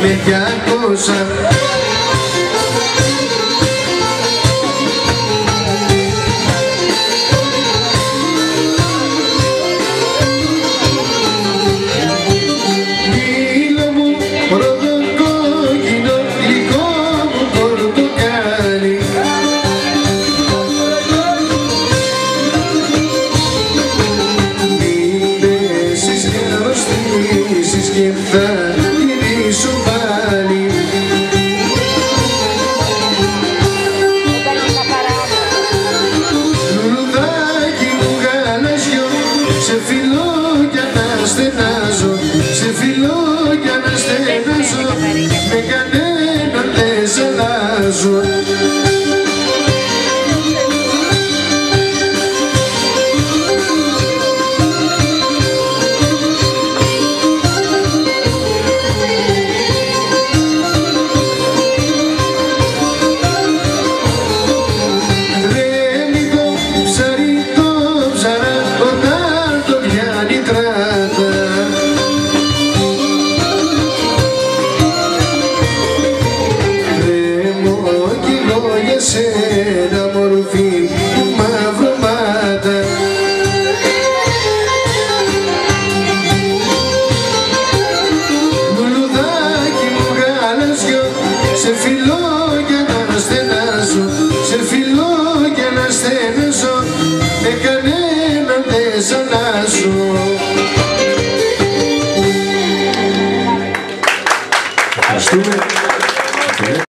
με 200. Και θα γυρίσω πάλι. Λουλουδάκι μου γαλαζιό, σε φιλώ για να στενάζω, σε φιλώ για να στενάζω, με